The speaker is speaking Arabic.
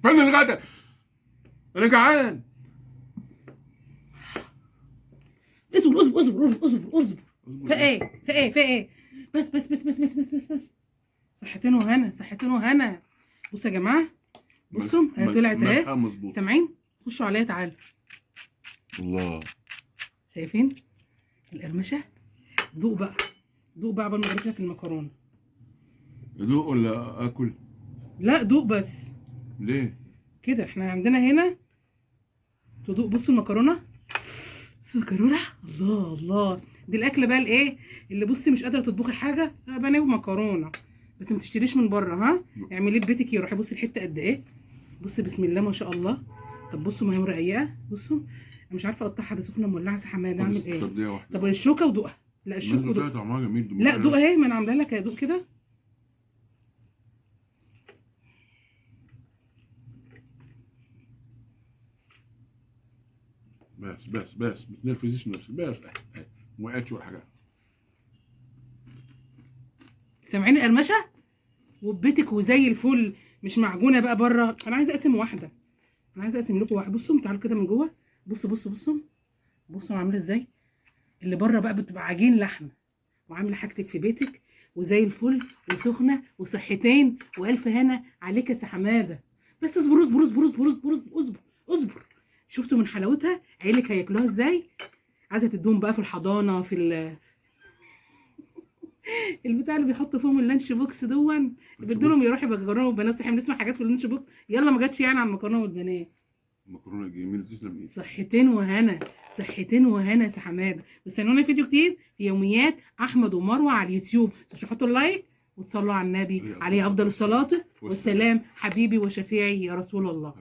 فين الغدا؟ انا جعان. اصبر اصبر اصبر اصبر اصبر. في ايه في ايه في ايه؟ بس بس بس بس بس بس بس بس. صحتين وهنا صحتين وهنا. بصوا يا جماعه، بصوا هي طلعت اهي. سامعين؟ خشوا عليا تعالوا. الله. شايفين القرمشه؟ دوق بقى، دوق بقى قبل ما اجيب لك المكرونه. ادوق ولا اكل؟ لا دوق بس. ليه؟ كده احنا عندنا هنا تدوق. بصوا المكرونه، بصوا المكرونه، الله الله. دي الاكله بقى الايه اللي بصي مش قادره تطبخي حاجه، لا بناوي مكرونه بس ما تشتريش من بره. ها اعمليه ببيتك يا روحي. بصي الحته قد ايه، بصي بسم الله ما شاء الله. طب بصوا ما هي مرقيقه، بصوا انا مش عارفه اقطعها، دي سخنه مولعه حماده. اعمل ايه؟ طب دقيقه واحده. طب الشوكه ودوقها. لا الشوكه ودوقها. طعمها جميل. لا دوق اهي، ما انا عامله لك دوق كده. بس ما تنرفزيش نفسك. بس ما وقعتش ولا حاجه. سامعين القرمشه؟ وبيتك وزي الفل، مش معجونه بقى بره. انا عايزه اقسم واحده، انا عايزه اقسم لكم واحده. بصوا تعالوا كده من جوه. بصوا بصوا بصوا بصوا عامله ازاي. اللي بره بقى بتبقى عجين لحمه، وعامله حاجتك في بيتك وزي الفل وسخنه وصحتين والف هنا عليك يا حماده. بس اصبر اصبر اصبر اصبر اصبر اصبر اصبر. شفتوا من حلاوتها عيلك هياكلوها ازاي؟ عايزه تدوم بقى في الحضانه، في البتاع اللي بيحطوا فيهم اللانش بوكس دون، بدوا لهم يروحوا مكرونه وبنات. احنا بنسمع حاجات في اللانش بوكس، يلا ما جاتش يعني على المكرونه والبنات. مكرونه جميله تسلم ايدك. صحتين وهنا صحتين وهنا يا حماده. واستنونا فيديو جديد في يوميات احمد ومروه على اليوتيوب. تحطوا اللايك وتصلوا على النبي عليه افضل الصلاه والسلام. حبيبي وشفيعي يا رسول الله.